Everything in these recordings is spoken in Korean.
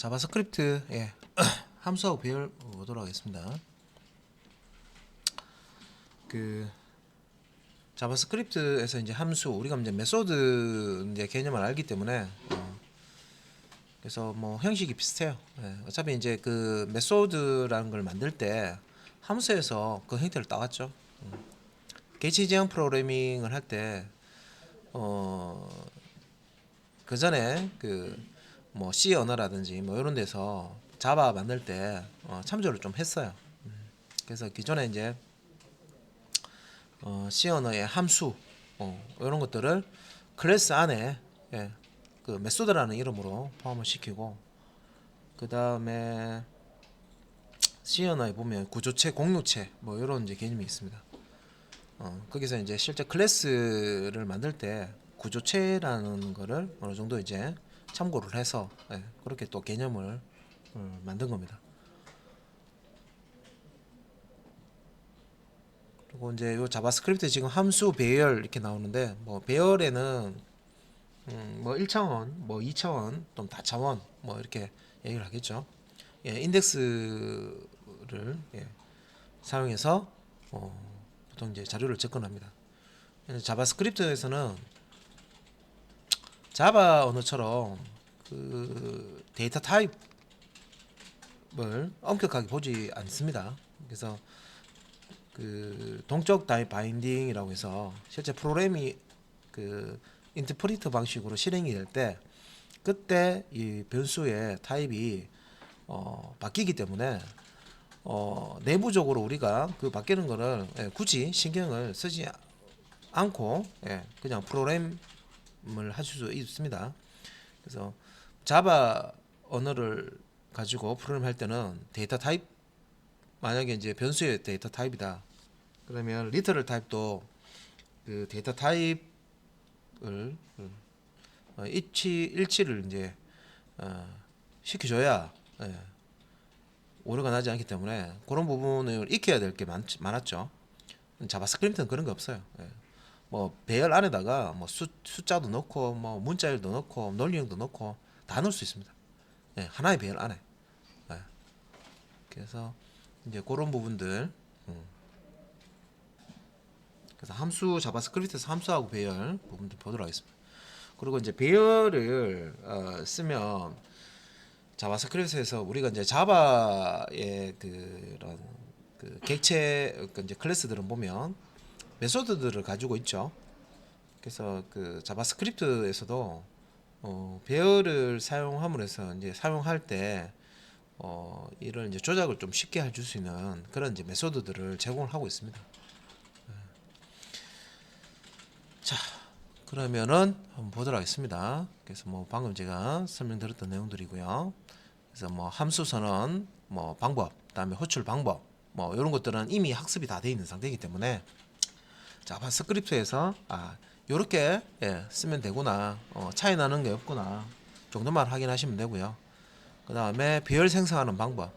자바스크립트의 함수하고 배열 보도록 하겠습니다. 그 자바스크립트에서 이제 함수 우리가 이제 메소드 이제 개념을 알기 때문에 그래서 뭐 형식이 비슷해요. 어차피 이제 그 메소드라는 걸 만들 때 함수에서 그 형태를 따왔죠. 개체 지향 프로그래밍을 할 때 그 전에 그 뭐 C 언어라든지 뭐 이런 데서 자바 만들 때 참조를 좀 했어요. 그래서 기존에 이제 C 언어의 함수 이런 것들을 클래스 안에 그 메소드라는 이름으로 포함을 시키고, 그 다음에 C 언어에 보면 구조체, 공유체 뭐 이런 이제 개념이 있습니다. 거기서 이제 실제 클래스를 만들 때 구조체라는 거를 어느 정도 이제 참고를 해서 그렇게 또 개념을 만든 겁니다. 그리고 이제 요 자바스크립트 지금 함수 배열 이렇게 나오는데, 뭐 배열에는 뭐 1차원, 뭐 2차원, 또 다차원 뭐 이렇게 얘기를 하겠죠. 인덱스를 사용해서 보통 이제 자료를 접근합니다. 자바스크립트에서는 자바 언어처럼 그 데이터 타입을 엄격하게 보지 않습니다. 그래서 그 동적 타입 바인딩이라고 해서 실제 프로그램이 그 인터프리터 방식으로 실행이 될 때 그때 이 변수의 타입이 바뀌기 때문에 내부적으로 우리가 그 바뀌는 거를 굳이 신경을 쓰지 않고 그냥 프로그램을 하실 수 있습니다. 그래서 자바 언어를 가지고 프로그램 할 때는 데이터 타입, 만약에 이제 변수의 데이터 타입이다 그러면 리터럴 타입도 그 데이터 타입을 일치를 이제 시켜줘야 오류가 나지 않기 때문에 그런 부분을 익혀야 될 게 많았죠. 자바스크립트는 그런 거 없어요. 뭐 배열 안에다가 뭐 숫자도 넣고 뭐 문자열도 넣고 논리형도 넣고 다 넣을 수 있습니다. 하나의 배열 안에. 그래서 이제 그런 부분들. 그래서 함수 자바스크립트에서 함수하고 배열 부분들 보도록 하겠습니다. 그리고 이제 배열을 쓰면 자바스크립트에서 우리가 이제 자바의 그런 그 객체 이제 클래스들은 보면 메소드들을 가지고 있죠. 그래서 그 자바스크립트에서도 배열을 사용함으로써 이제 사용할 때 이를 이제 조작을 좀 쉽게 해줄 수 있는 그런 이제 메소드들을 제공을 하고 있습니다. 자, 그러면은 한번 보도록 하겠습니다. 그래서 뭐 방금 제가 설명드렸던 내용들이고요. 그래서 뭐 함수 선언, 뭐 방법, 그다음에 호출 방법, 뭐 이런 것들은 이미 학습이 다 되어 있는 상태이기 때문에 자바스크립트에서 요렇게 쓰면 되구나, 차이 나는 게 없구나 정도만 확인하시면 되고요. 그 다음에 배열 생성하는 방법,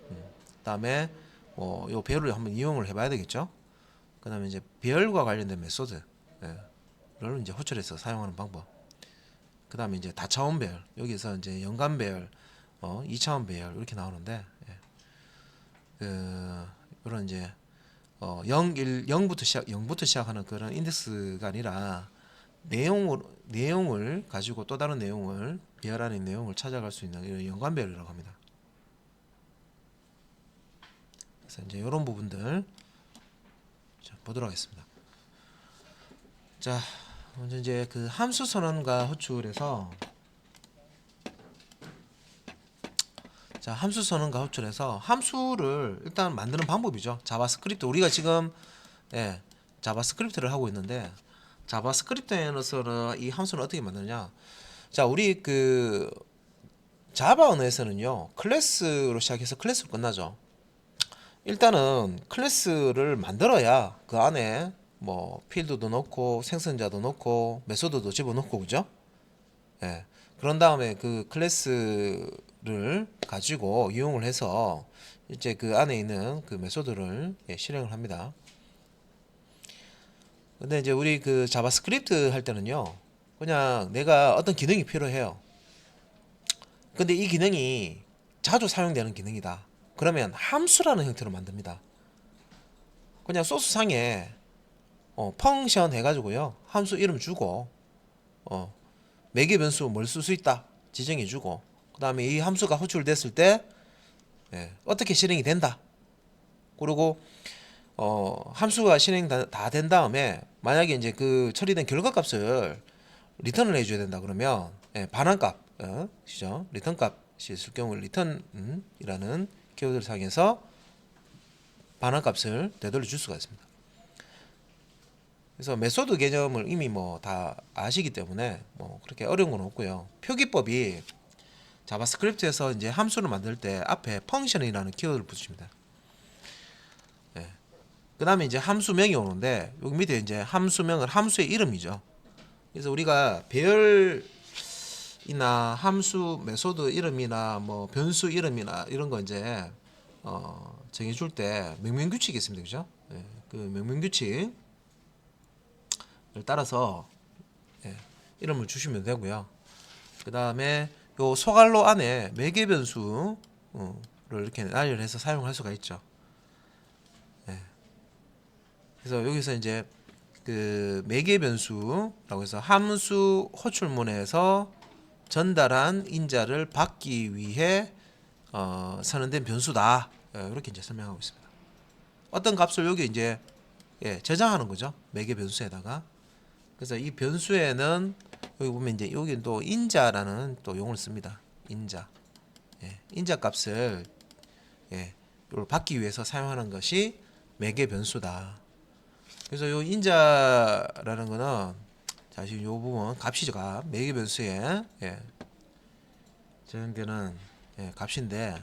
그 다음에 요 배열을 한번 이용을 해봐야 되겠죠. 그 다음에 이제 배열과 관련된 메소드 를 이제 호출해서 사용하는 방법. 그 다음에 이제 다차원 배열, 여기서 이제 연간 배열, 2차원 배열 이렇게 나오는데, 이런 이제 0부터 시작하는 그런 인덱스가 아니라 내용을 가지고 또 다른 내용을 배열 안에 내용을 찾아갈 수 있는 이런 연간 배열이라고 합니다. 그래서 이제 이런 부분들 보도록 하겠습니다. 자, 먼저 이제 그 함수 선언과 호출에서 함수 선언과 호출에서 함수를 일단 만드는 방법이죠. 자바스크립트 우리가 지금 자바스크립트를 하고 있는데, 자바스크립트에서는 이 함수는 어떻게 만드냐? 자, 우리 그 자바 언어에서는요 클래스로 시작해서 클래스로 끝나죠. 일단은 클래스를 만들어야 그 안에 뭐 필드도 넣고 생성자도 넣고 메소드도 집어넣고, 그죠? 그런 다음에 그 클래스를 가지고 이용을 해서 이제 그 안에 있는 그 메소드를 실행을 합니다. 근데 이제 우리 그 자바스크립트 할 때는요 그냥 내가 어떤 기능이 필요해요. 근데 이 기능이 자주 사용되는 기능이다. 그러면 함수라는 형태로 만듭니다. 그냥 소스상에 펑션 해가지고요. 함수 이름 주고 매개 변수 뭘 쓸 수 있다 지정해주고 그 다음에 이 함수가 호출됐을 때 어떻게 실행이 된다. 그리고 함수가 실행 다 된 다음에 만약에 이제 그 처리된 결과값을 리턴을 해줘야 된다 그러면 반환값 시죠 리턴 값이 있을 경우 리턴이라는 키워드를 사용해서 반환값을 되돌려 줄 수가 있습니다. 그래서 메소드 개념을 이미 뭐 다 아시기 때문에 뭐 그렇게 어려운 건 없고요. 표기법이 자바스크립트에서 이제 함수를 만들 때 앞에 펑션이라는 키워드를 붙입니다. 그 다음에 이제 함수명이 오는데 여기 밑에 이제 함수명은 함수의 이름이죠. 그래서 우리가 배열이나 함수 메소드 이름이나 뭐 변수 이름이나 이런 거 이제 정해줄 때 명명규칙이 있습니다. 그죠? 그 명명규칙을 따라서 이름을 주시면 되고요. 그 다음에 요 소갈로 안에 매개 변수를 이렇게 나열해서 사용할 수가 있죠. 그래서 여기서 이제 그 매개 변수라고 해서 함수 호출문에서 전달한 인자를 받기 위해 선언된 변수다. 이렇게 이제 설명하고 있습니다. 어떤 값을 여기 이제 저장하는 거죠. 매개 변수에다가. 그래서 이 변수에는 여기 보면 이제 여기 또 인자라는 또 용어를 씁니다. 인자. 인자 값을 이걸 받기 위해서 사용하는 것이 매개 변수다. 그래서 이 인자라는 거는 자 지금 이 부분 값이죠. 값. 매개 변수에 저장되는 값인데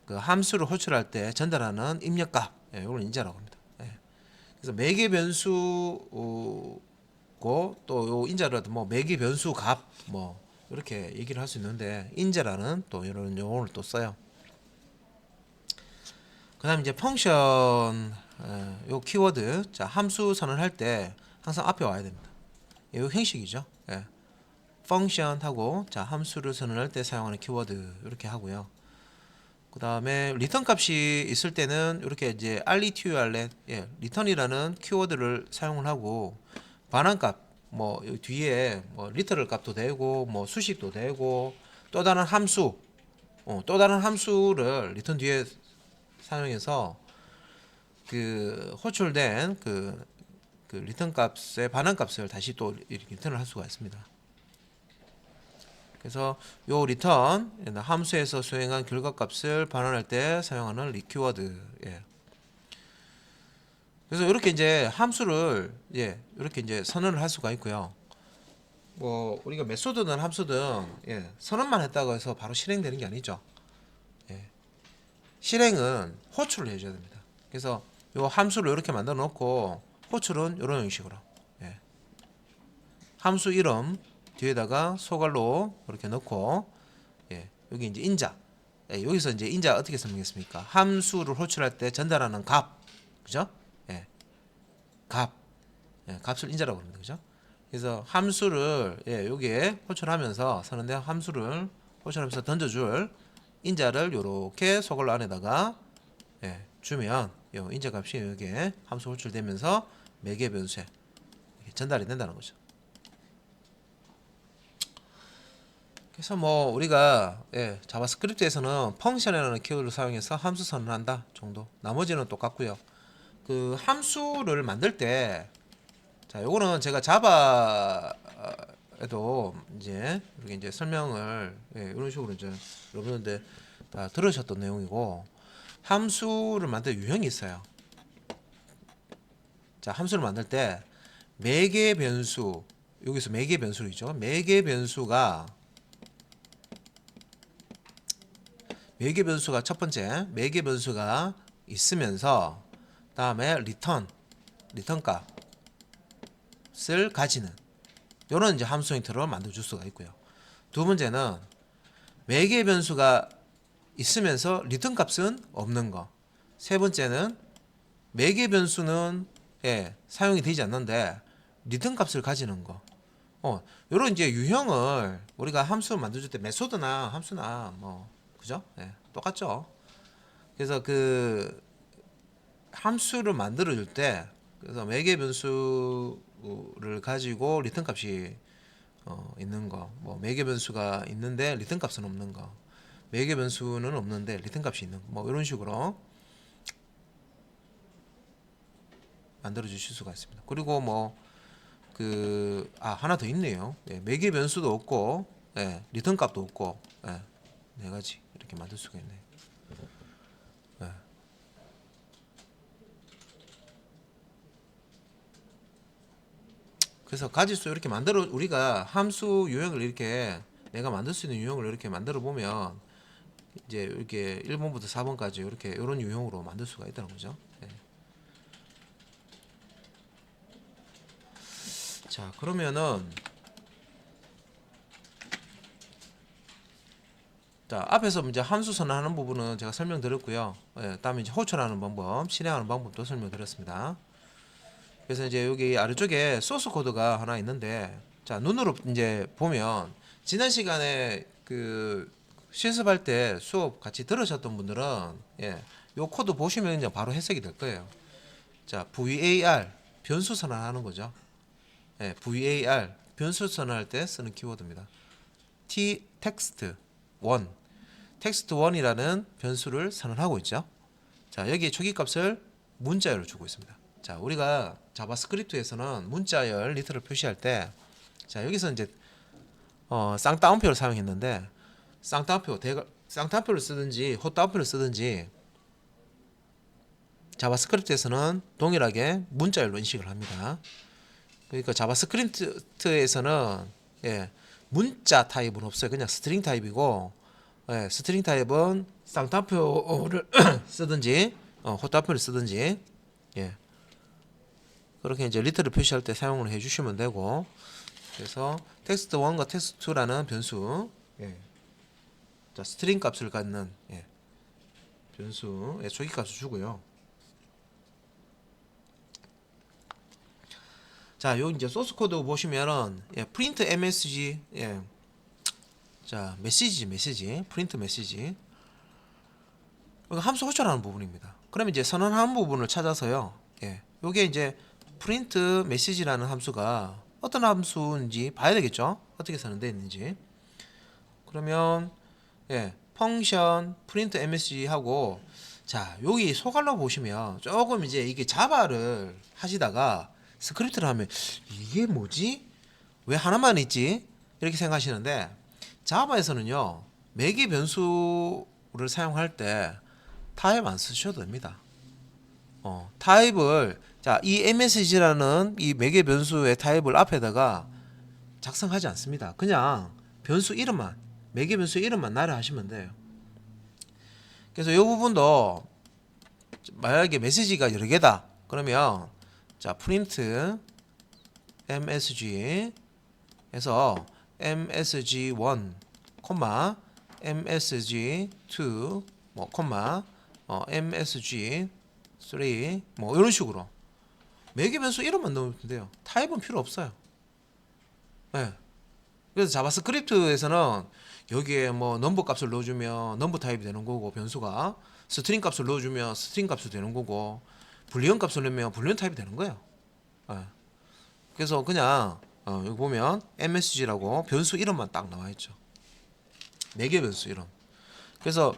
그 함수를 호출할 때 전달하는 입력값 이걸 인자라고 합니다. 그래서 매개 변수고 또 요 인자를 뭐 매개 변수 값 뭐 이렇게 얘기를 할 수 있는데 인자라는 또 이런 용어를 또 써요. 그다음 이제 펑션 요 키워드 자 함수 선언할 때 항상 앞에 와야 됩니다. 요 형식이죠. 펑션 하고 자 함수를 선언할 때 사용하는 키워드 이렇게 하고요. 그 다음에 리턴 값이 있을 때는 이렇게 이제 return 리턴이라는 키워드를 사용을 하고 반환값 뭐 여기 뒤에 뭐 리터럴 값도 되고 뭐 수식도 되고 또 다른 함수 또 다른 함수를 리턴 뒤에 사용해서 그 호출된 그 리턴 값의 반환 값을 다시 또 이렇게 리턴을 할 수가 있습니다. 그래서 요 리턴 함수에서 수행한 결과값을 반환할 때 사용하는 키워드. 그래서 이렇게 이제 함수를 이렇게 이제 선언을 할 수가 있고요. 뭐 우리가 메소드든 함수든 선언만 했다고 해서 바로 실행되는 게 아니죠. 실행은 호출을 해줘야 됩니다. 그래서 요 함수를 이렇게 만들어 놓고 호출은 이런 형식으로 함수 이름 뒤에다가 소갈로 이렇게 넣고 여기 이제 인자 여기서 이제 인자 어떻게 설명했습니까? 함수를 호출할 때 전달하는 값 그죠? 값을 인자라고 합니다. 그죠? 그래서 함수를 여기에 호출하면서 선언된 함수를 호출하면서 던져줄 인자를 이렇게 소갈로 안에다가 주면 요 인자 값이 여기에 함수 호출되면서 매개 변수에 전달이 된다는 거죠. 그래서 뭐 우리가 자바스크립트에서는 펑션이라는 키워드를 사용해서 함수 선언한다 정도. 나머지는 똑같고요. 그 함수를 만들 때 자, 요거는 제가 자바에도 이제 이렇게 이제 설명을 이런 식으로 이제 여러분들 다 들으셨던 내용이고 함수를 만들 유형이 있어요. 자, 함수를 만들 때 매개 변수 여기서 매개 변수이죠. 매개 변수가 첫 번째 매개 변수가 있으면서 다음에 리턴 값을 가지는 요런 이제 함수 형태로 만들어 줄 수가 있고요. 두 번째는 매개 변수가 있으면서 리턴 값은 없는 거. 세 번째는 매개 변수는 사용이 되지 않는데 리턴 값을 가지는 거. 요런 이제 유형을 우리가 함수 만들어줄 때 메소드나 함수나 뭐 그죠? 예, 똑같죠. 그래서 그 함수를 만들어줄 때 그래서 매개 변수를 가지고 리턴 값이 있는 거, 뭐 매개 변수가 있는데 리턴 값은 없는 거, 매개 변수는 없는데 리턴 값이 있는 거, 뭐 이런 식으로 만들어 주실 수가 있습니다. 그리고 뭐 하나 더 있네요. 예, 매개 변수도 없고, 예, 리턴 값도 없고, 예, 네 가지 이렇게 만들 수가 있네요. 예. 그래서 가지수 이렇게 만들어 우리가 함수 유형을 이렇게 내가 만들 수 있는 유형을 이렇게 만들어 보면 이제 이렇게 1번부터 4번까지 이렇게 이런 유형으로 만들 수가 있다는 거죠. 예. 자, 그러면은 자, 앞에서 이제 함수 선언하는 부분은 제가 설명드렸고요. 예, 다음에 이제 호출하는 방법, 실행하는 방법도 설명드렸습니다. 그래서 이제 여기 아래쪽에 소스 코드가 하나 있는데, 자, 눈으로 이제 보면 지난 시간에 그 실습할 때 수업 같이 들으셨던 분들은 예, 요 코드 보시면 이제 바로 해석이 될 거예요. 자, var 변수 선언하는 거죠. 예, var 변수 선언할 때 쓰는 키워드입니다. text1 text1이라는 변수를 선언하고 있죠. 자, 여기 초기값을 문자열로 주고 있습니다. 자, 우리가 자바스크립트에서는 문자열 리터를 표시할 때, 자, 여기서 이제 쌍따옴표를 사용했는데 쌍따옴표를 쓰든지 헛따옴표를 쓰든지 자바스크립트에서는 동일하게 문자열로 인식을 합니다. 그러니까 자바스크립트에서는 예, 문자 타입은 없어요. 그냥 스트링 타입이고, 예, 스트링 타입은 쌍따옴표를 쓰든지 헛따옴표를 쓰든지, 예, 그렇게 이제 리터를 표시할 때 사용을 해주시면 되고, 그래서 text1과 text2라는 변수, 예, 자, 스트링 값을 갖는 예, 변수의 초기 값을 주고요. 자, 요 이제 소스 코드 보시면은 예, print msg, 예, 자, 메시지 프린트 메시지, 이거 함수 호출하는 부분입니다. 그러면 이제 선언하는 부분을 찾아서요. 예, 요게 이제 print 메시지라는 함수가 어떤 함수인지 봐야 되겠죠. 어떻게 선언되어 있는지. 그러면 예, 펑션 print msg 하고, 자, 여기 소갈로 보시면 조금 이제 이게 자바를 하시다가 스크립트를 하면 이게 뭐지? 왜 하나만 있지? 이렇게 생각하시는데, 자바에서는요 매개 변수를 사용할 때 타입 안 쓰셔도 됩니다. 타입을, 자, 이 msg라는 이 매개 변수의 타입을 앞에다가 작성하지 않습니다. 그냥 변수 이름만, 매개 변수 이름만 나열을 하시면 돼요. 그래서 이 부분도 만약에 메시지가 여러 개다 그러면, 자, print msg 에서 msg1, msg2, 뭐 msg3, 뭐 이런 식으로 매개 변수 이름만 넣으면 돼요. 타입은 필요 없어요. 네. 그래서 자바스크립트에서는 여기에 뭐 넘버 값을 넣어주면 넘버 타입이 되는 거고, 변수가 스트링 값을 넣어주면 스트링 값이 되는 거고, 불리언 값을 넣으면 불리언 타입이 되는 거예요. 네. 그래서 그냥 여기 보면 msg라고 변수 이름만 딱 나와 있죠. 매개 변수 이름. 그래서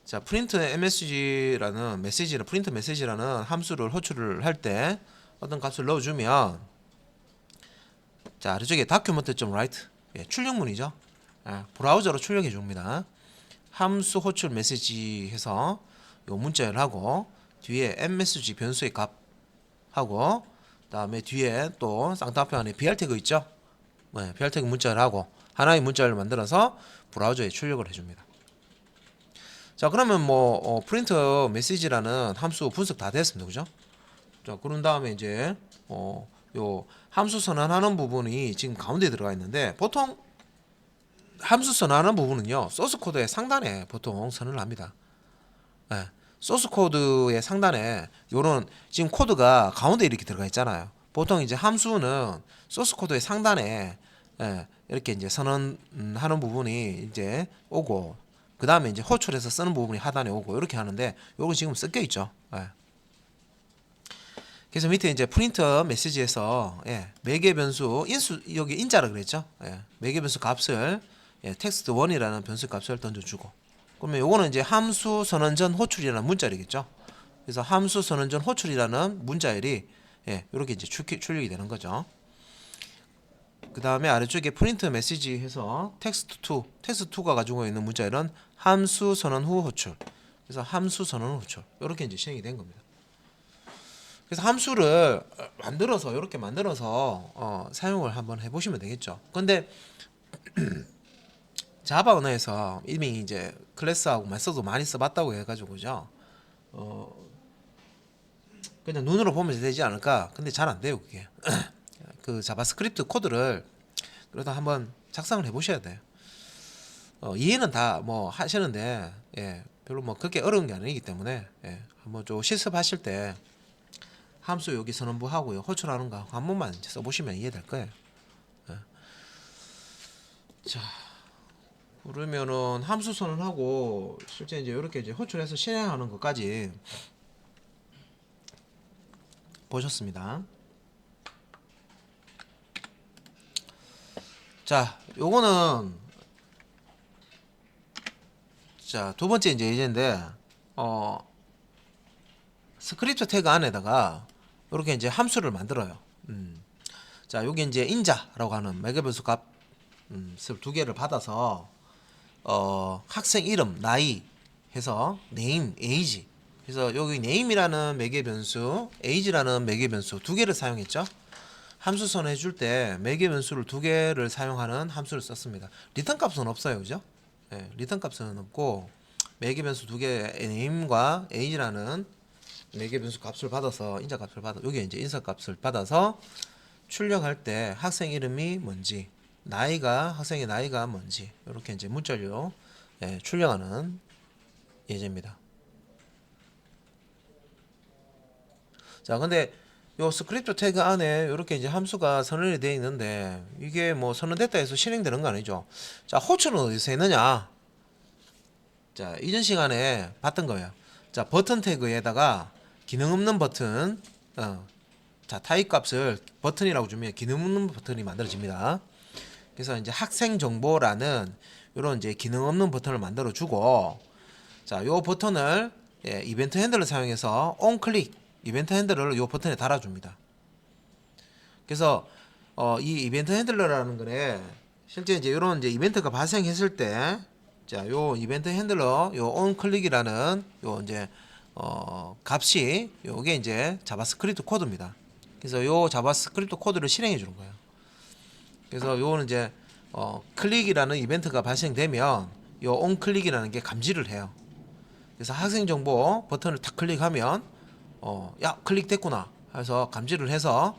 자, print msg라는 메시지를 print 메시지라는 함수를 호출을 할 때 어떤 값을 넣어주면, 자, 아래쪽에 document.write, 예, 출력문이죠. 예, 브라우저로 출력해 줍니다. 함수 호출 메시지 해서 요 문자열 하고, 뒤에 msg 변수의 값 하고, 다음에 뒤에 또 쌍따옴표 안에 br 태그 있죠. 네, br 태그 문자열 하고 하나의 문자열을 만들어서 브라우저에 출력을 해줍니다. 자, 그러면 뭐 프린트 메시지라는 함수 분석 다 됐습니다. 그죠? 자, 그런 다음에 이제 요 함수 선언하는 부분이 지금 가운데 들어가 있는데, 보통 함수 선언하는 부분은요 소스 코드의 상단에 보통 선언을 합니다. 네, 소스 코드의 상단에 요런 지금 코드가 가운데 이렇게 들어가 있잖아요. 보통 이제 함수는 소스 코드의 상단에 이렇게 이제 선언하는 부분이 이제 오고 그 다음에 이제 호출해서 쓰는 부분이 하단에 오고 이렇게 하는데 요거 지금 섞여 있죠. 그래서 밑에 이제 프린트 메시지에서 매개 변수 인수 여기 인자라 그랬죠. 매개 변수 값을 텍스트 1이라는 변수 값을 던져주고 그러면 요거는 이제 함수 선언 전 호출이라는 문자열이겠죠. 그래서 함수 선언 전 호출이라는 문자열이 이렇게 이제 출력이 되는 거죠. 그 다음에 아래쪽에 프린트 메시지 해서 텍스트2가 가지고 있는 문자열은 함수 선언 후 호출. 그래서 함수 선언 후 호출. 이렇게 이제 실행이 된 겁니다. 그래서 함수를 만들어서 이렇게 만들어서 사용을 한번 해보시면 되겠죠. 근데 자바 언어에서 이미 이제 클래스하고 메소드 많이 써봤다고 해가지고죠. 그냥 눈으로 보면 되지 않을까? 근데 잘 안 돼요 그게. 그 자바스크립트 코드를 그래도 한번 작성을 해보셔야 돼요. 이해는 다 뭐 하시는데 별로 뭐 그렇게 어려운 게 아니기 때문에 한번 좀 실습하실 때 함수 여기 선언부 하고요 호출하는 거 한 번만 써보시면 이해될 거예요. 자 그러면은 함수 선언하고 실제 이제 이렇게 이제 호출해서 실행하는 것까지 보셨습니다. 자 요거는 자 두 번째 이제 예제인데 스크립트 태그 안에다가 이렇게 이제 함수를 만들어요. 자 여기 이제 인자라고 하는 매개변수 값을 두 개를 받아서 학생 이름 나이 해서 name age 그래서 여기 name이라는 매개변수 age라는 매개변수 두 개를 사용했죠. 함수 선언해줄 때 매개변수를 두 개를 사용하는 함수를 썼습니다. 리턴 값은 없어요, 그죠? 리턴 값은 없고 매개변수 두 개 name과 age라는 매개변수 값을 받아서 인자 값을 받아 여기 이제 인사 값을 받아서 출력할 때 학생 이름이 뭔지 학생의 나이가 뭔지 이렇게 이제 문자로 출력하는 예제입니다. 자 근데 요 스크립트 태그 안에 이렇게 이제 함수가 선언이 되어 있는데 이게 뭐 선언됐다 해서 실행되는 거 아니죠. 자 호출은 어디서 했느냐. 자 이전 시간에 봤던 거예요. 자 버튼 태그에다가 기능 없는 버튼 자 타입 값을 버튼이라고 주면 기능 없는 버튼이 만들어집니다. 그래서 이제 학생 정보라는 이런 이제 기능 없는 버튼을 만들어 주고 자 요 버튼을 이벤트 핸들을 사용해서 온 클릭 이벤트 핸들을 요 버튼에 달아줍니다. 그래서 이 이벤트 핸들러라는 거는 실제 이제 이런 이제 이벤트가 발생했을 때 자 요 이벤트 핸들러 요 온 클릭이라는 요 이제 값이 요게 이제 자바스크립트 코드입니다. 그래서 요 자바스크립트 코드를 실행해 주는 거예요. 그래서 요거는 이제 클릭이라는 이벤트가 발생되면 요 온 클릭이라는 게 감지를 해요. 그래서 학생 정보 버튼을 탁 클릭하면 야 클릭됐구나 해서 감지를 해서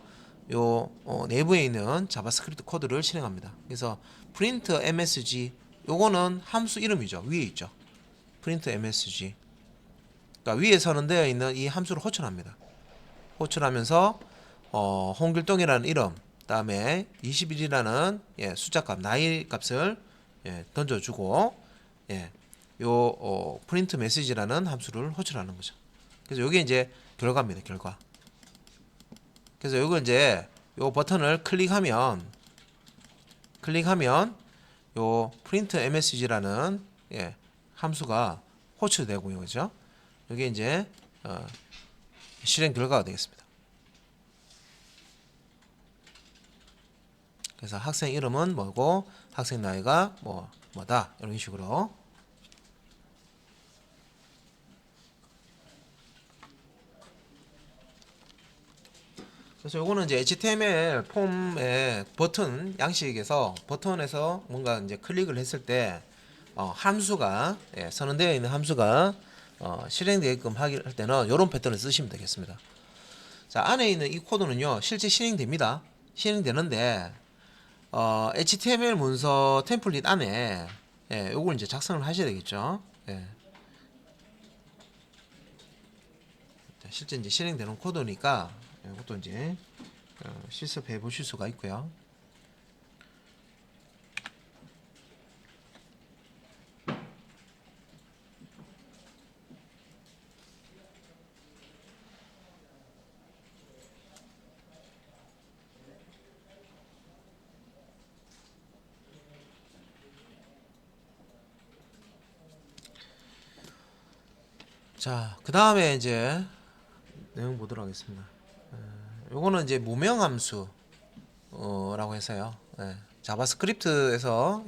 요 내부에 있는 자바스크립트 코드를 실행합니다. 그래서 print msg 요거는 함수 이름이죠. 위에 있죠. print msg 그러니까 위에 선언되어 있는 이 함수를 호출합니다. 호출하면서 홍길동이라는 이름 그다음에 21이라는 숫자값 나이 값을 던져주고 요 프린트 메시지라는 함수를 호출하는 거죠. 그래서 이게 이제 결과입니다. 결과. 그래서 이거 이제 요 버튼을 클릭하면 요 프린트 msg라는 함수가 호출되고요, 그죠? 이게 이제 실행 결과가 되겠습니다. 그래서 학생 이름은 뭐고 학생 나이가 뭐다 이런 식으로. 그래서 요거는 이제 HTML 폼의 버튼 양식에서 버튼에서 뭔가 이제 클릭을 했을 때 함수가 선언되어 있는 함수가 실행되게끔 할 때는 이런 패턴을 쓰시면 되겠습니다. 자 안에 있는 이 코드는요 실제 실행됩니다. 실행되는데 HTML 문서 템플릿 안에 요걸 이제 작성을 하셔야 되겠죠. 실제 이제 실행되는 코드니까 이것도 이제 실습해 보실 수가 있고요. 자, 그 다음에 이제 내용 보도록 하겠습니다. 요거는 이제 무명함수 라고 해서요. 예, 자바스크립트에서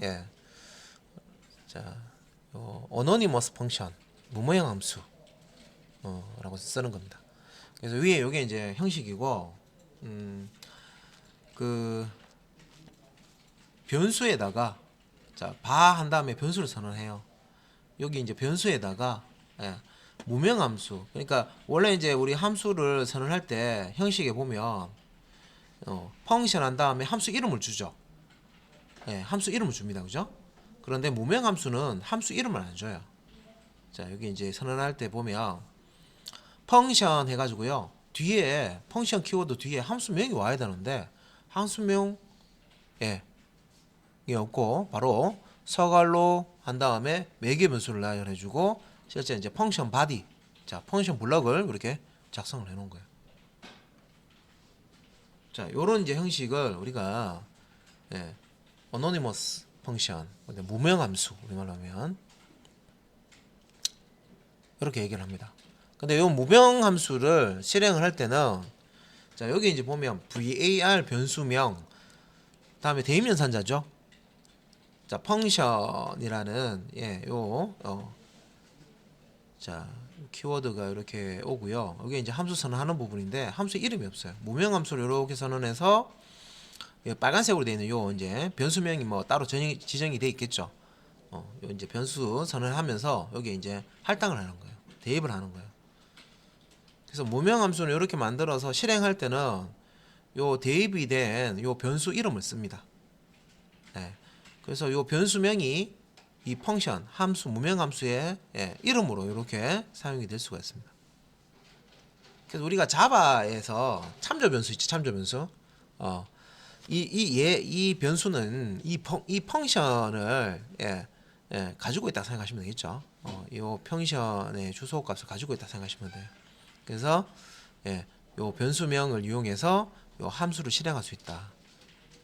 자, 어노니머스 펑션 무모형함수 라고 쓰는 겁니다. 그래서 위에 요게 이제 형식이고 그 변수에다가 바 한 다음에 변수를 선언해요. 여기 이제 변수에다가 무명함수, 그러니까 원래 이제 우리 함수를 선언할 때 형식에 보면 펑션 한 다음에 함수 이름을 주죠. 함수 이름을 줍니다. 그죠? 그런데 무명함수는 함수 이름을 안 줘요. 자, 여기 이제 선언할 때 보면 펑션 해가지고요. 뒤에 펑션 키워드 뒤에 함수명이 와야 되는데 함수명 이 없고 바로 서갈로 한 다음에 매개 변수를 나열해주고 실제 이제 펑션 바디, 자 펑션 블럭을 이렇게 작성을 해놓은 거예요. 자, 요런 이제 형식을 우리가 어노니머스 펑션, 무명함수 우리말로 하면 이렇게 얘기를 합니다. 근데 요 무명함수를 실행을 할 때는 자 여기 이제 보면 var 변수명 다음에 대입연산자죠. 자 펑션이라는 자 키워드가 이렇게 오고요. 여기 이제 함수 선언하는 부분인데 함수 이름이 없어요. 무명함수를 이렇게 선언해서 빨간색으로 되어 있는 요 이제 변수명이 뭐 따로 지정이 돼 있겠죠. 요 이제 변수 선언하면서 여기 이제 할당을 하는 거예요. 대입을 하는 거예요. 그래서 무명함수는 이렇게 만들어서 실행할 때는 요 대입이 된 요 변수 이름을 씁니다. 그래서 요 변수명이 이 펑션 함수 무명함수의 이름으로 이렇게 사용이 될 수가 있습니다. 그래서 우리가 자바에서 참조 변수 있지, 참조 변수. 이 변수는 이 펑션을 가지고 있다 생각하시면 되겠죠. 이 펑션의 주소 값을 가지고 있다 생각하시면 돼요. 그래서 요 변수명을 이용해서 요 함수를 실행할 수 있다.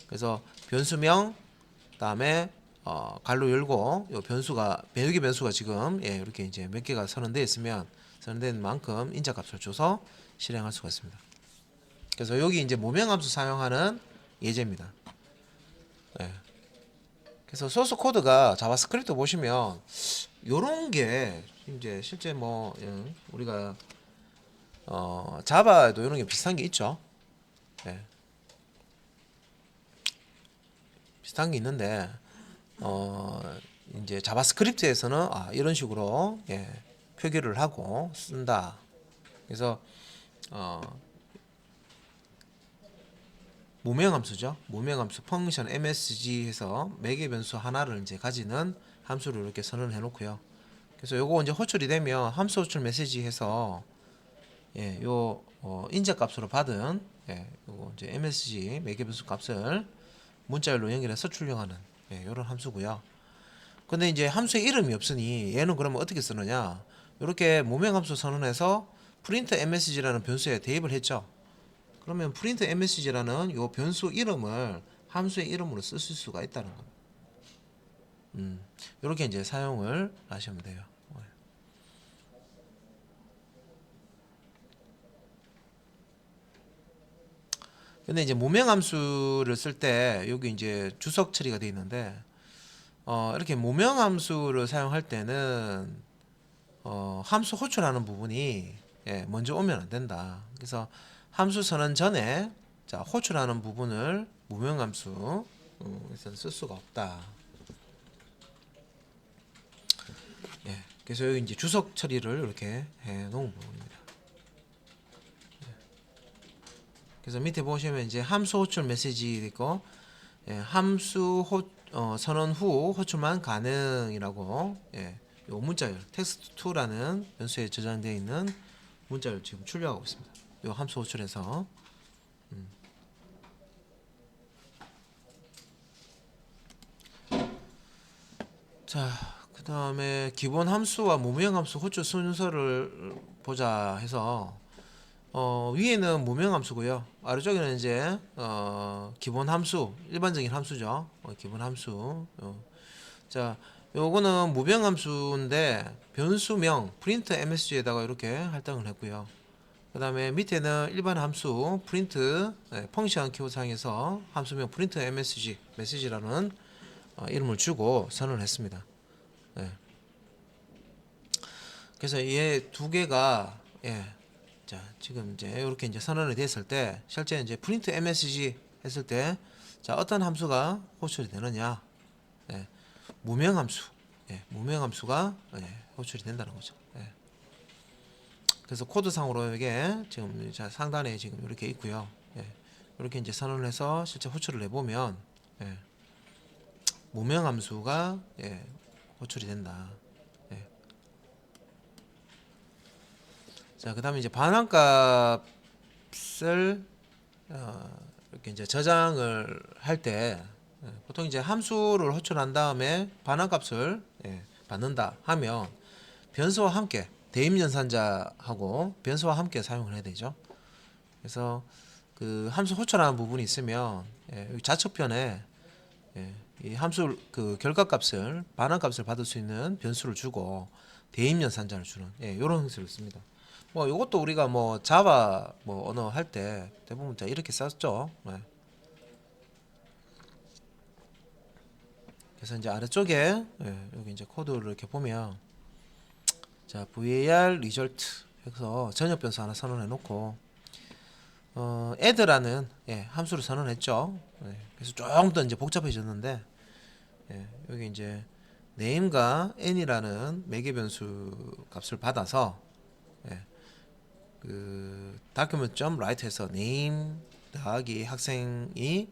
그래서 변수명 다음에 갈로 열고 요 변수가 매개 변수가 지금 이렇게 이제 몇 개가 선언되어 있으면 선언된 만큼 인자값을 줘서 실행할 수가 있습니다. 그래서 여기 이제 모명함수 사용하는 예제입니다. 그래서 소스 코드가 자바스크립트 보시면 요런 게 이제 실제 뭐 우리가 자바에도 이런 게 비슷한 게 있죠. 비슷한 게 있는데 이제 자바스크립트에서는 이런 식으로 표기를 하고 쓴다. 그래서 무명함수죠. 무명함수 펑션 MSG 해서 매개 변수 하나를 이제 가지는 함수를 이렇게 선언을 해놓고요. 그래서 요거 이제 호출이 되면 함수 호출 메시지 해서 요 인자값으로 받은 요거 이제 MSG 매개 변수 값을 문자열로 연결해서 출력하는 이런 함수고요. 근데 이제 함수의 이름이 없으니 얘는 그러면 어떻게 쓰느냐? 이렇게 무명함수 선언해서 프린트 msg라는 변수에 대입을 했죠. 그러면 프린트 msg라는 요 변수 이름을 함수의 이름으로 쓸 수가 있다는 겁니다. 이렇게 이제 사용을 하시면 돼요. 근데 이제 무명함수를 쓸 때 여기 이제 주석 처리가 되어 있는데 이렇게 무명함수를 사용할 때는 함수 호출하는 부분이 먼저 오면 안 된다. 그래서 함수 선언 전에 자 호출하는 부분을 무명함수 쓸 수가 없다. 그래서 여기 이제 주석 처리를 이렇게 해 놓은 부분입니다. 그래서 밑에 보시면 이제 함수 호출 메시지 있고 함수 선언 후 호출만 가능이라고 요 문자열 text2라는 변수에 저장되어 있는 문자열 지금 출력하고 있습니다. 요 함수 호출에서 자, 그 다음에 기본 함수와 무명 함수 호출 순서를 보자 해서 위에는 무명 함수고요. 아래쪽에는 이제 기본 함수, 일반적인 함수죠. 기본 함수. 자, 요거는 무명 함수인데 변수명 프린트 MSG에다가 이렇게 할당을 했고요. 그 다음에 밑에는 일반 함수 프린트 펑션 키워드상에서 함수명 프린트 MSG 메시지라는 이름을 주고 선언을 했습니다. 예. 그래서 얘 두 개가 자 지금 이제 이렇게 이제 선언이 됐을 때 실제 이제 프린트 MSG 했을 때 자 어떤 함수가 호출이 되느냐? 무명 함수, 무명 함수가 호출이 된다는 거죠. 그래서 코드상으로 이게 지금 자 상단에 지금 이렇게 있고요. 이렇게 이제 선언을 해서 실제 호출을 해보면 무명 함수가 호출이 된다. 자, 그다음에 이제 반환값을 이렇게 이제 저장을 할 때 보통 이제 함수를 호출한 다음에 반환값을 받는다 하면 변수와 함께 대입연산자하고 변수와 함께 사용을 해야 되죠. 그래서 그 함수 호출하는 부분이 있으면 여기 좌측편에 이 함수 그 결과값을 반환값을 받을 수 있는 변수를 주고 대입연산자를 주는 이런 형식을 씁니다. 뭐 이것도 우리가 뭐 자바 뭐 언어 할 때 대부분 다 이렇게 썼죠. 그래서 이제 아래쪽에 여기 이제 코드를 이렇게 보면 자 var result 해서 전역 변수 하나 선언해 놓고 add라는 함수를 선언했죠. 그래서 조금 더 이제 복잡해졌는데 여기 이제 name과 n이라는 매개 변수 값을 받아서 그 document.write에서 name 더하기 학생이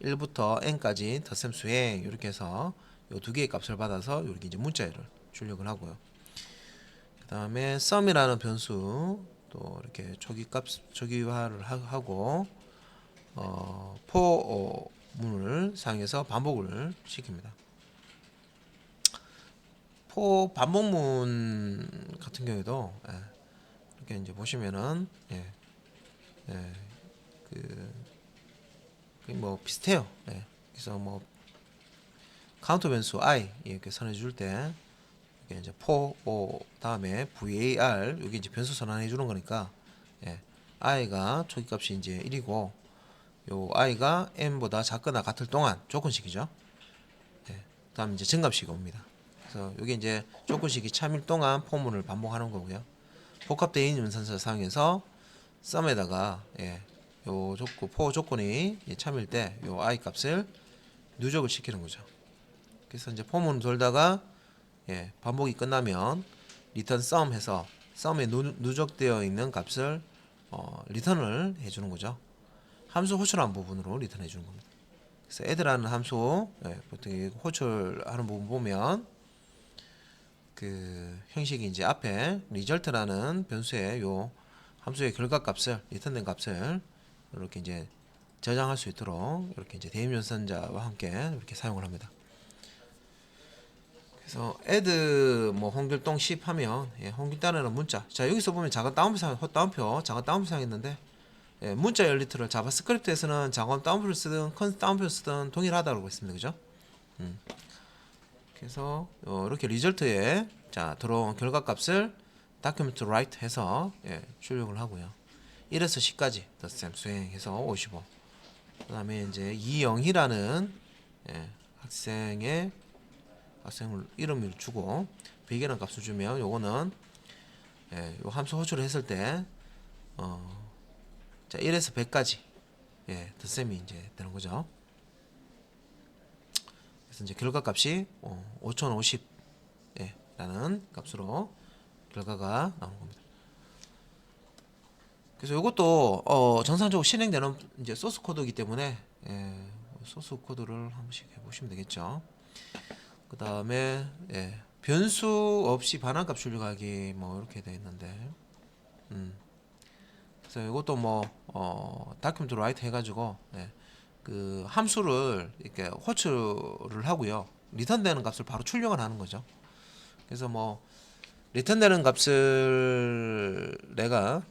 1부터 n까지 덧셈 수행 이렇게 해서 요 두 개의 값을 받아서 이렇게 이제 문자를 출력을 하고요. 그 다음에 sum이라는 변수 또 이렇게 초기화를 하고 for문을 사용해서 반복을 시킵니다. for 반복문 같은 경우에도 이렇게 이제 보시면은 뭐 비슷해요. 그래서 뭐 카운터 변수 i 이렇게 선해줄 때 이게 이제 for 다음에 var 여기 이제 변수 선언해 주는 거니까 i가 초기값이 이제 1이고 요 i가 n보다 작거나 같을 동안 조건식이죠. 다음 이제 증값식이 옵니다. 그래서 여기 이제 조건식이 참일 동안 포문을 반복하는 거고요. 복합 대인 연산서 사용해서 sum에다가 요 조건 for 조건이 참일 때 요 i 값을 누적을 시키는 거죠. 그래서 이제 포문 돌다가 반복이 끝나면 return sum 해서 sum에 누적되어 있는 값을 리턴을 해주는 거죠. 함수 호출한 부분으로 리턴해 주는 겁니다. 그래서 add라는 함수 보통 호출하는 부분 보면 그 형식이 이제 앞에 result라는 변수의 요 함수의 결과값을 리턴된 값을 이렇게 이제 저장할 수 있도록 이렇게 이제 대입연산자와 함께 이렇게 사용을 합니다. 그래서 add 뭐 홍길동 10 하면 홍길동이라는 문자. 자 여기서 보면 작은 작은 따옴표 사용했는데 문자 열리트를 자바스크립트에서는 작은 따옴표를 쓰든 큰 따옴표를 쓰든 동일하다고 했습니다. 그죠? 그래서 이렇게 리절트에 자 들어온 결과값을 document write 해서 출력을 하고요. 1에서 10까지 덧셈 수행해서 55. 그다음에 이제 이영희라는 학생을 이름을 주고 100이라는 값을 주면 요거는 요 함수 호출을 했을 때 자 1에서 100까지 덧셈이 이제 되는 거죠. 그래서 이제 결과값이 5050 라는 값으로 결과가 나오는 겁니다. 그래서 이것도 정상적으로 실행되는 이제 소스 코드이기 때문에 소스 코드를 한 번씩 해보시면 되겠죠. 그 다음에 변수 없이 반환값 출력하기 뭐 이렇게 되어 있는데 그래서 이것도 뭐 document write 해가지고 그 함수를 이렇게 호출을 하고요. 리턴되는 값을 바로 출력을 하는 거죠. 그래서 뭐 리턴되는 값을 내가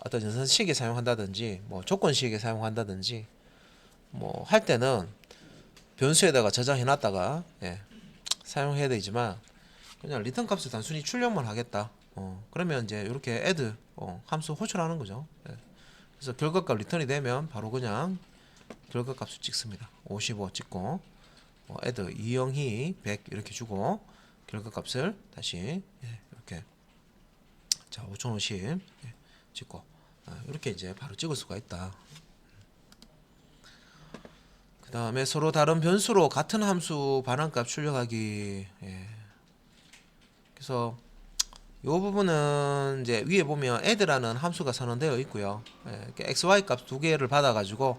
어떤 전산식에 사용한다든지 뭐 조건식에 사용한다든지 뭐 할 때는 변수에다가 저장해 놨다가 사용해야 되지만 그냥 리턴 값을 단순히 출력만 하겠다. 그러면 이제 이렇게 add 함수 호출하는 거죠. 그래서 결과값 리턴이 되면 바로 그냥 결과값을 찍습니다. 55 찍고 add 이영희 100 이렇게 주고 결과값을 다시 이렇게 자 5050 찍고 이렇게 이제 바로 찍을 수가 있다. 그 다음에 서로 다른 변수로 같은 함수 반환값 출력하기. 그래서 이 부분은 이제 위에 보면 add라는 함수가 선언되어 있고요. xy 값 두 개를 받아가지고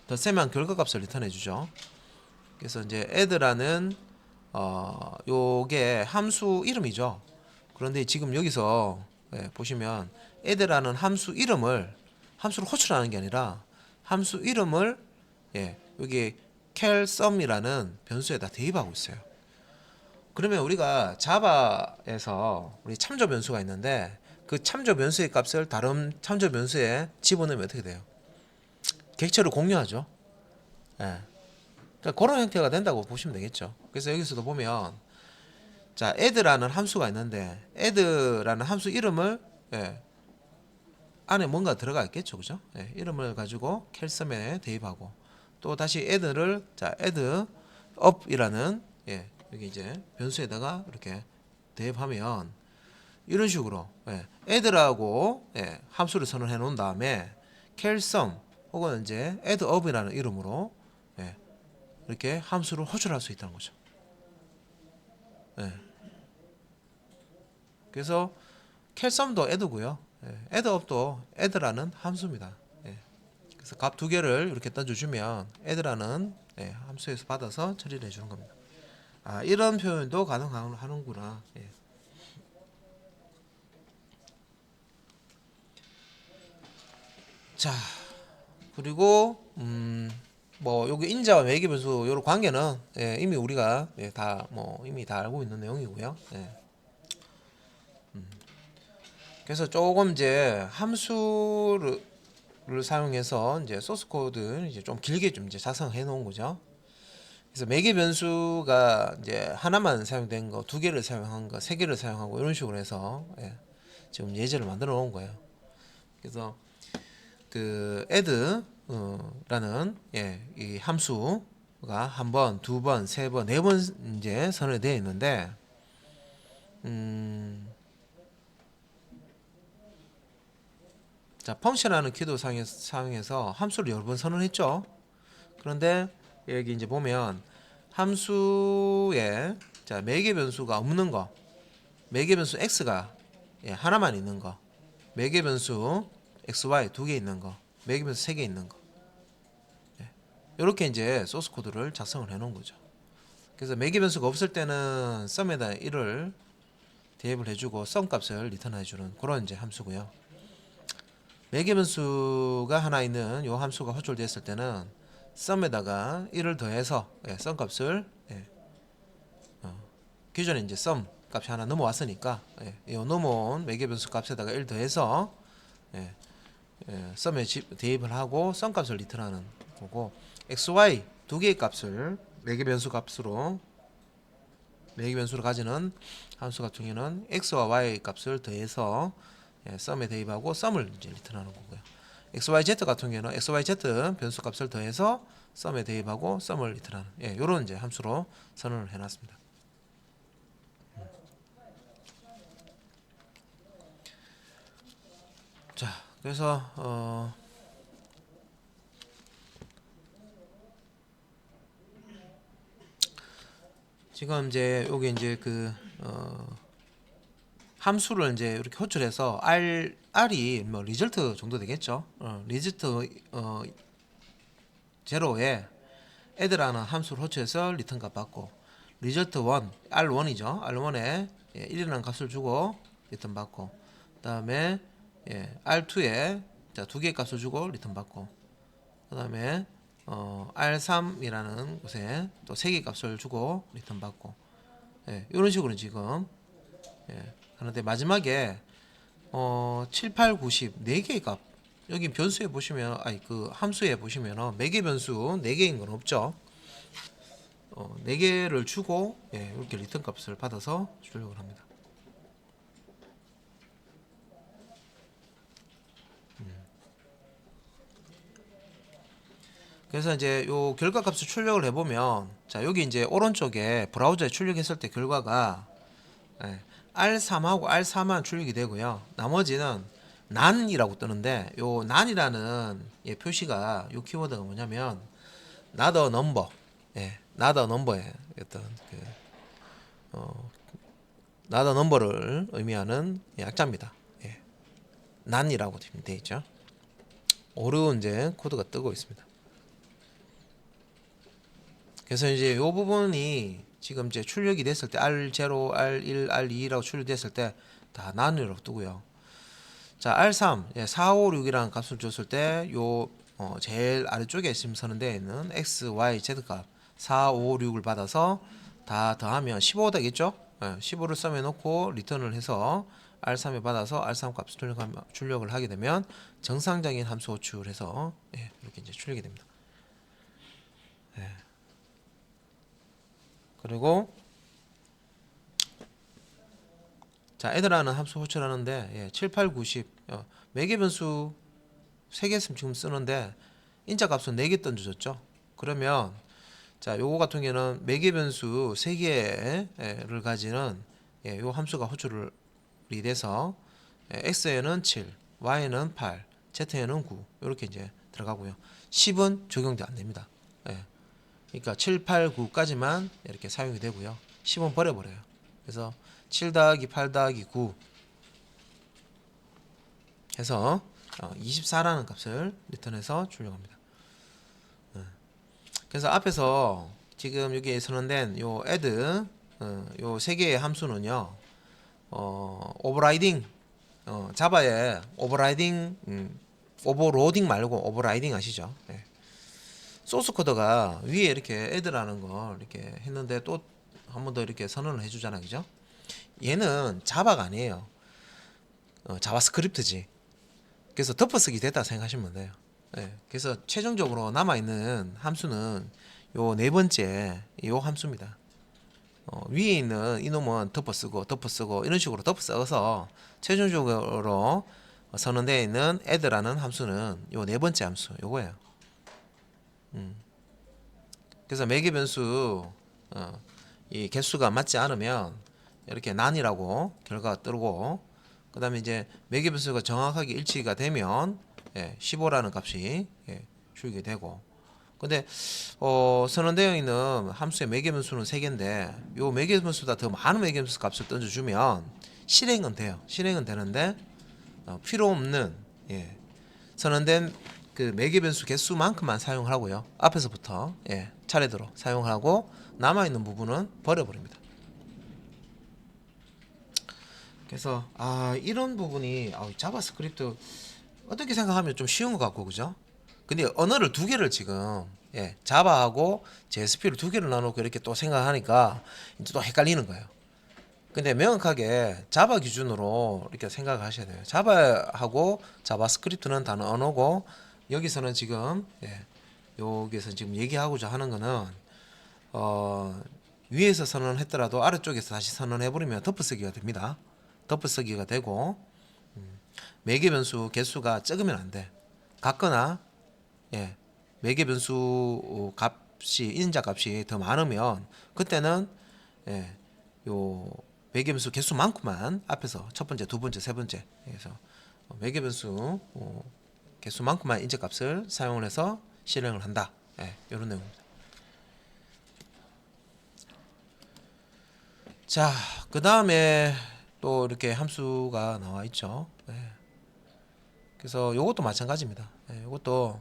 더 세면 결과값을 리턴해 주죠. 그래서 이제 add라는 요게 함수 이름이죠. 그런데 지금 여기서 보시면 add라는 함수 이름을 함수를 호출하는 게 아니라 함수 이름을 여기 calSum이라는 변수에다 대입하고 있어요. 그러면 우리가 자바에서 우리 참조 변수가 있는데 그 참조 변수의 값을 다른 참조 변수에 집어넣으면 어떻게 돼요? 객체를 공유하죠. 그러니까 그런 형태가 된다고 보시면 되겠죠. 그래서 여기서도 보면 자 add라는 함수가 있는데 add라는 함수 이름을 안에 뭔가 들어가 있겠죠, 그죠? 이름을 가지고 calSum에 대입하고 또 다시 add를 자 add up이라는 여기 이제 변수에다가 이렇게 대입하면 이런 식으로 add라고 함수를 선언해 놓은 다음에 calSum 혹은 이제 add up이라는 이름으로 이렇게 함수를 호출할 수 있다는 거죠. 그래서 calSum도 add고요. add up도 add라는 함수입니다. 그래서 값 두 개를 이렇게 던져주면 add라는 함수에서 받아서 처리를 해주는 겁니다. 이런 표현도 가능하는구나. 자, 그리고 뭐 여기 인자와 매개 변수 요런 관계는 이미 우리가 이미 다 알고 있는 내용이고요. 그래서 조금 이제 함수를 사용해서 이제 소스 코드 이제 좀 길게 좀 이제 작성해 놓은 거죠. 그래서 매개 변수가 이제 하나만 사용된 거, 두 개를 사용한 거, 세 개를 사용하고 이런 식으로 해서 지금 예제를 만들어 놓은 거예요. 그래서 그 add 라는 이 함수가 한 번, 두 번, 세 번, 네 번 이제 선언되어 있는데 자 펑션이라는 키도 사용해서 함수를 여러 번 선언했죠. 그런데 여기 이제 보면 함수에 자 매개 변수가 없는 거, 매개 변수 x가 하나만 있는 거, 매개 변수 xy 두 개 있는 거, 매개 변수 세 개 있는 거. 이렇게 이제 소스 코드를 작성을 해 놓은 거죠. 그래서 매개 변수가 없을 때는 sum에다 1을 대입을 해주고 sum 값을 리턴해 주는 그런 이제 함수고요. 매개 변수가 하나 있는 요 함수가 호출됐을 때는 sum에다가 1을 더해서 sum 값을 기존에 이제 sum 값이 하나 넘어왔으니까 이 넘어온 매개 변수 값에다가 1 더해서 sum에 대입을 하고 sum 값을 리턴하는 거고 xy 두 개의 값을 매개 변수 값으로 매개 변수로 가지는 함수 같은 경우는 x와 y 값을 더해서 sum에 대입하고 sum을 이제 리턴하는 거고요. xyz 같은 경우는 xyz 변수 값을 더해서 sum에 대입하고 sum을 리턴하는 이런 이제 함수로 선언을 해놨습니다. 자, 그래서 지금 이제 여기 이제 그 함수를 이제 이렇게 호출해서 r이 뭐 리절트 정도 되겠죠. 리절트 제로에 add라는 함수를 호출해서 리턴 값 받고 리절트 1 r1이죠. r1에 1이라는 값을 주고 리턴 받고 그다음에 r2에 자, 두 개의 값을 주고 리턴 받고 그다음에 R3이라는 곳에 또 3개 값을 주고 리턴 받고, 예, 이런 식으로 지금, 예, 하는데 마지막에 7, 8, 90 4개의 값, 여기 변수에 보시면, 아니 그 함수에 보시면 매개 변수 4개인 건 없죠. 4개를 주고, 예, 이렇게 리턴 값을 받아서 출력을 합니다. 그래서 이제 요 결과값을 출력을 해보면, 자 여기 이제 오른쪽에 브라우저에 출력했을 때 결과가, 예, R3하고 R4만 출력이 되고요. 나머지는 난이라고 뜨는데, 요 난이라는, 예, 표시가, 요 키워드가 뭐냐면 not a number, 예, not a number의 어떤 그 not a number를 의미하는 약자입니다. 예, 난이라고 되어 있죠. 어려운 이제 코드가 뜨고 있습니다. 그래서 이제 요 부분이 지금 이제 출력이 됐을 때 R0, R1, R2라고 출력됐을 때 다 난이라고 뜨고요. 자, R3, 예, 4, 5, 6이라는 값을 줬을 때 요 제일 아래쪽에 지금 서는 데에 있는 X, Y, Z 값 4, 5, 6을 받아서 다 더하면 15 되겠죠? 예, 15를 썸에 놓고 리턴을 해서 R3에 받아서 R3 값을 출력을 하게 되면 정상적인 함수 호출해서, 예, 이렇게 이제 출력이 됩니다. 예. 그리고 자, 애들하는 함수 호출하는데, 예, 7, 8, 90 매개 변수 3개 지금 쓰는데 인자 값은 4개 던져줬죠. 그러면 자, 요거 같은 경우는 매개 변수 3개를 가지는, 예, 요 함수가 호출이 돼서, 예, x에는 7, y에는 8, z에는 9 이렇게 이제 들어가고요. 10은 적용도 안 됩니다. 예. 그러니까 7, 8, 9까지만 이렇게 사용이 되고요. 10은 버려버려요. 그래서 7 더하기 8 더하기 9 해서 24라는 값을 리턴해서 출력합니다. 그래서 앞에서 지금 여기에 선언된 요 add, 요 세 개의 함수는요, 오버라이딩, 자바의 오버라이딩, 오버로딩 말고 오버라이딩 아시죠? 네. 소스 코드가 위에 이렇게 add라는 걸 이렇게 했는데 또 한 번 더 이렇게 선언을 해주잖아, 그죠? 얘는 자바가 아니에요. 자바스크립트지. 그래서 덮어쓰기 됐다 생각하시면 돼요. 네, 그래서 최종적으로 남아있는 함수는 요 네 번째 요 함수입니다. 위에 있는 이놈은 덮어쓰고 이런 식으로 덮어써서 최종적으로 선언되어 있는 add라는 함수는 요 네 번째 함수 요거예요. 그래서 매개 변수 이 개수가 맞지 않으면 이렇게 난이라고 결과가 뜨고, 그 다음에 이제 매개 변수가 정확하게 일치가 되면, 예, 15라는 값이, 예, 출력이 되고. 근데 선언되어 있는 함수의 매개 변수는 3개인데 요 매개 변수보다 더 많은 매개 변수 값을 던져주면 실행은 돼요. 실행은 되는데 필요 없는, 예, 선언된 그 매개 변수 개수만큼만 사용하고요. 앞에서부터, 예, 차례대로 사용하고 남아있는 부분은 버려버립니다. 그래서 이런 부분이 자바스크립트 어떻게 생각하면 좀 쉬운 것 같고, 그죠? 근데 언어를 두 개를 지금, 예, 자바하고 JSP를 두 개를 나누고 이렇게 또 생각하니까 이제 또 헷갈리는 거예요. 근데 명확하게 자바 기준으로 이렇게 생각하셔야 돼요. 자바하고 자바스크립트는 다른 언어고, 여기서는 지금, 예, 여기서 지금 얘기하고자 하는 거는 위에서 선언했더라도 아래쪽에서 다시 선언해버리면 덮어쓰기가 됩니다. 덮어쓰기가 되고, 매개 변수 개수가 적으면 안 돼. 같거나, 예, 매개 변수 값이 인자 값이 더 많으면 그때는, 예, 요 매개 변수 개수만큼만 앞에서 첫 번째, 두 번째, 세 번째 해서 매개 변수 개수만큼만 인자 값을 사용을 해서 실행을 한다. 예, 이런 내용입니다. 자, 그 다음에 또 이렇게 함수가 나와 있죠. 예. 그래서 요것도 마찬가지입니다. 예, 요것도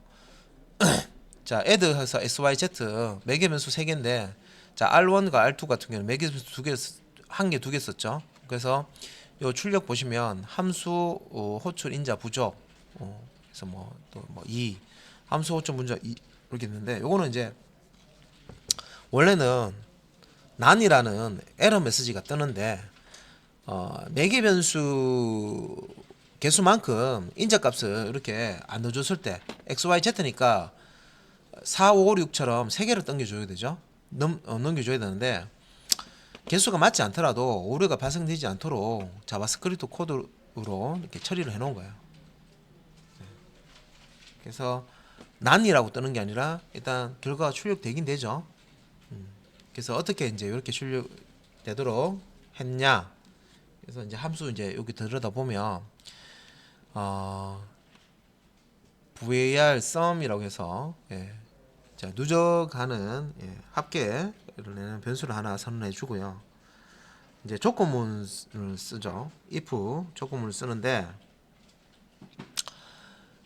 자, add해서 syz 매개 변수 3개인데, 자, r1과 r2 같은 경우는 매개 변수 2개, 한 개, 2개 썼죠. 그래서 요 출력 보시면 함수 호출 인자 부족, 그래서 뭐 또 뭐 2, 함수 호출 문자 이렇게 있는데 요거는 이제 원래는 난이라는 에러 메시지가 뜨는데 매개 변수 개수만큼 인자값을 이렇게 안 넣어줬을 때 XYZ니까 4, 5, 6처럼 3개를 넘겨줘야 되죠. 넘겨줘야 되는데 개수가 맞지 않더라도 오류가 발생되지 않도록 자바스크립트 코드로 이렇게 처리를 해놓은 거예요. 그래서 난이라고 뜨는 게 아니라 일단 결과가 출력되긴 되죠. 그래서 어떻게 이제 이렇게 출력되도록 했냐. 그래서 이제 함수 이제 여기 들여다 보면 var sum이라고 해서 자 누적하는 합계를 내는 변수를 하나 선언해 주고요. 이제 조건문을 쓰죠. if 조건문을 쓰는데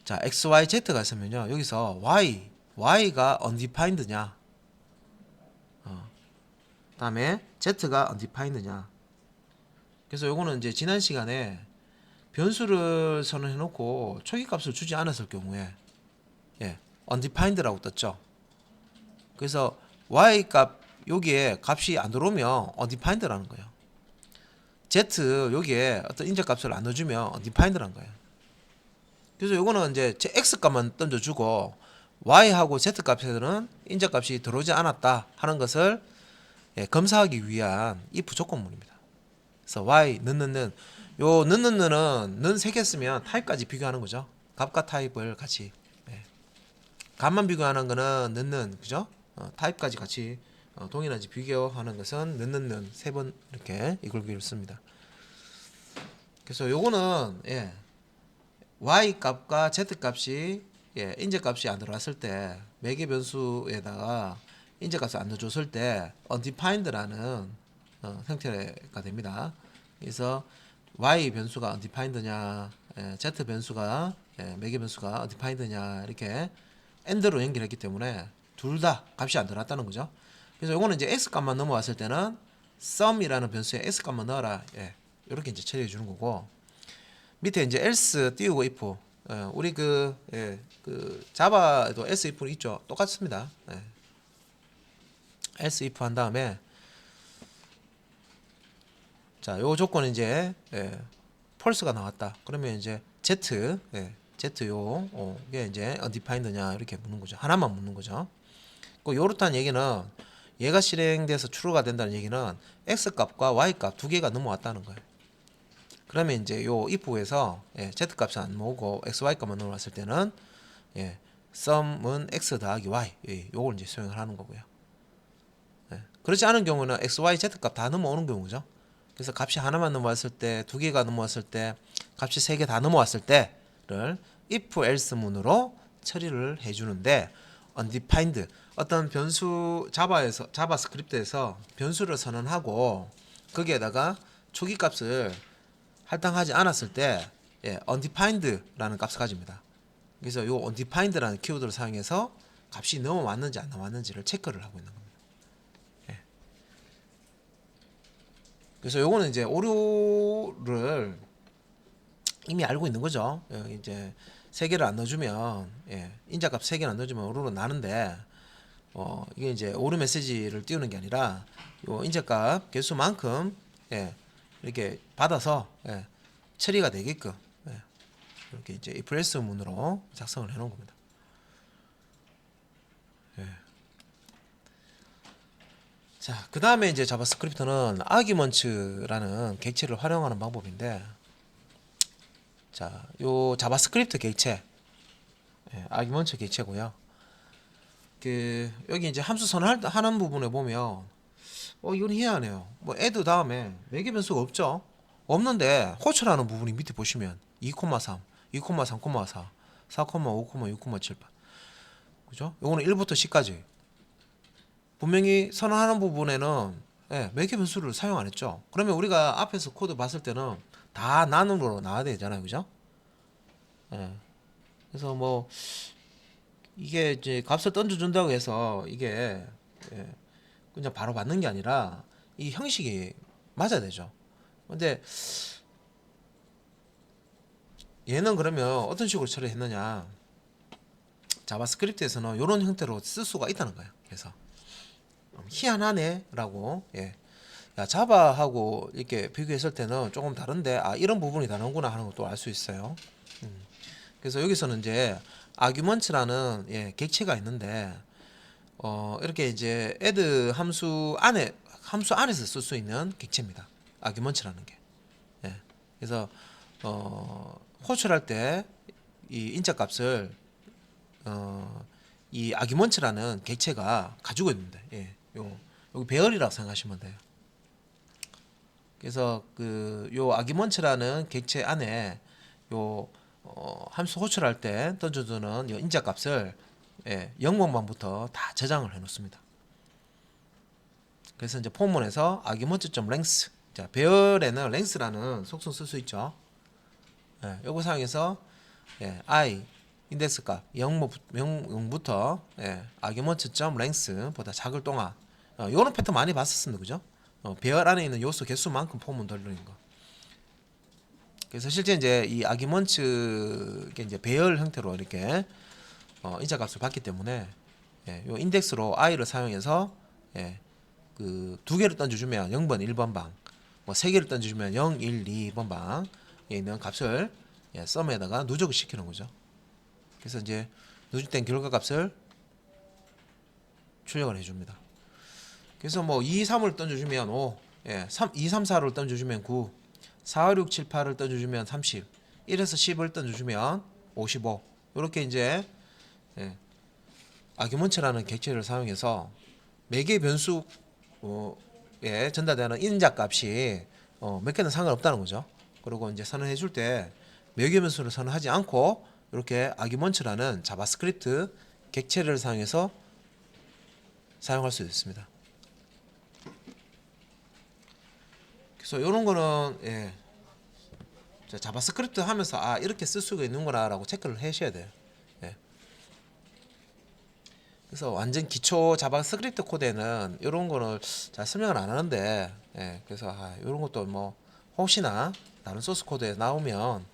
자 xyz가 있으면요 여기서 y가 undefined냐 다음에 z가 undefined냐. 그래서 요거는 이제 지난 시간에 변수를 선언해 놓고 초기값을 주지 않았을 경우에 undefined라고 떴죠. 그래서 y값 여기에 값이 안 들어오면 undefined라는 거예요. z 여기에 어떤 인자값을 안 넣어주면 undefined라는 거예요. 그래서 요거는 이제 x값만 던져주고 y하고 z값에는 인자값이 들어오지 않았다 하는 것을 검사하기 위한 if 조건문입니다. 그래서 y 는요 는은 는 3개 쓰면 타입까지 비교하는 거죠. 값과 타입을 같이 값만 비교하는 거는 는는 그죠? 타입까지 같이 동일한지 비교하는 것은 는는 3번 이렇게 이글기를 씁니다. 그래서 요거는 y 값과 z 값이 인제 값이 안 들어왔을 때 매개 변수에다가 인제 값을 안 넣어줬을 때 undefined라는 형태가 됩니다. 그래서 y 변수가 undefined냐, z 변수가 매개 변수가 undefined냐 이렇게 and로 연결했기 때문에 둘 다 값이 안 들어왔다는 거죠. 그래서 요거는 이제 x 값만 넘어왔을 때는 sum이라는 변수에 x 값만 넣어라. 이렇게 이제 처리해 주는 거고 밑에 이제 else 띄우고 if 우리 그 자바에도 else if 있죠. 똑같습니다. else if 한 다음에 자, 요 조건은 이제 false가 나왔다. 그러면 이제 z 이게 이제 undefined냐 이렇게 묻는 거죠. 하나만 묻는 거죠. 그 요렇다는 얘기는 얘가 실행돼서 true가 된다는 얘기는 x 값과 y 값 두 개가 넘어왔다는 거예요. 그러면 이제 요 if에서 z 값을 안 모으고 x, y 값만 넘어왔을 때는 sum은 x 더하기 y 요걸 이제 수행을 하는 거고요. 그렇지 않은 경우는 x, y, z 값 다 넘어오는 경우죠. 그래서 값이 하나만 넘어왔을 때, 두 개가 넘어왔을 때, 값이 세 개 다 넘어왔을 때를 if else 문으로 처리를 해주는데 undefined 어떤 변수 자바스크립트에서 변수를 선언하고 거기에다가 초기 값을 할당하지 않았을 때 undefined라는 값을 가집니다. 그래서 요 undefined라는 키워드를 사용해서 값이 넘어왔는지 안 넘어왔는지를 체크를 하고 있는 겁니다. 그래서 요거는 이제 오류를 이미 알고 있는 거죠. 이제 3개를 안 넣어주면 인자값 3개를 안 넣어주면 오류는 나는데 이게 이제 오류 메시지를 띄우는 게 아니라 요 인자값 개수만큼 이렇게 받아서 처리가 되게끔 이렇게 이제 if else 문으로 작성을 해놓은 겁니다. 자, 그 다음에 이제 자바스크립트는 아규먼츠라는 객체를 활용하는 방법인데, 자, 요 자바스크립트 객체, 아규먼츠 객체고요. 여기 이제 함수 선언하는 부분에 보면, 이건 희한해요. 뭐 add 다음에 매개 변수가 없죠. 없는데 호출하는 부분이 밑에 보시면 2,3, 2,3,4, 4,5, 6,7, 그죠? 요거는 1부터 10까지. 분명히 선언하는 부분에는 매개 변수를 사용 안 했죠. 그러면 우리가 앞에서 코드 봤을 때는 다 나눔으로 나와야 되잖아요, 그죠? 그래서 뭐 이게 이제 값을 던져준다고 해서 이게 그냥 바로 받는 게 아니라 이 형식이 맞아야 되죠. 근데 얘는 그러면 어떤 식으로 처리했느냐? 자바스크립트에서는 이런 형태로 쓸 수가 있다는 거예요. 그래서 희한하네라고. 예. 야, 자바하고 이렇게 비교했을 때는 조금 다른데 이런 부분이 다른구나 하는 것도 알 수 있어요. 그래서 여기서는 이제 아규먼트라는 객체가 있는데 이렇게 이제 add 함수 안에서 쓸 수 있는 객체입니다. 아규먼트라는 게. 예. 그래서 호출할 때 이 인자 값을 이 아규먼트라는 객체가 가지고 있는데, 여기 배열이라고 생각하시면 돼요. 그래서 요 아규먼트라는 객체 안에 요 함수 호출할 때 던져주는 요 인자 값을 0번부터 다 저장을 해 놓습니다. 그래서 이제 포문에서 argument.length, 자, 배열에는 length라는 속성 쓸 수 있죠. 요거 사용해서 i 인덱스 값 0부터 argument.length보다 작을 동안 요런 패턴 많이 봤었습니다. 그죠? 배열 안에 있는 요소 개수만큼 포문 돌리는 거. 그래서 실제 이제 이 argument 이제 배열 형태로 이렇게 인자 값을 받기 때문에 요 인덱스로 i를 사용해서 그 두 개를 던져주면 0번, 1번 방, 뭐 세 개를 던져주면 0, 1, 2번 방에 있는 값을 썸에다가 누적을 시키는 거죠. 그래서 이제 누적된 결과 값을 출력을 해줍니다. 그래서 뭐 2, 3을 던져주면 5, 2, 3, 4를 던져주면 9, 4, 6, 7, 8을 던져주면 30, 1에서 10을 던져주면 55. 이렇게 이제 아규먼트라는 객체를 사용해서 매개 변수에 전달되는 인자 값이 몇 개는 상관없다는 거죠. 그리고 이제 선언해 줄 때 매개 변수를 선언하지 않고 이렇게 아규먼트라는 자바스크립트 객체를 사용해서 사용할 수 있습니다. 그래서 이런 거는 자바스크립트 하면서 이렇게 쓸 수가 있는구나라고 체크를 하셔야 돼요. 그래서 완전 기초 자바스크립트 코드에는 이런 거를 잘 설명을 안 하는데, 그래서 이런 것도 뭐 혹시나 다른 소스 코드에 나오면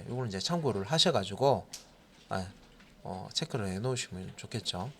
이거는 이제 참고를 하셔가지고 체크를 해 놓으시면 좋겠죠.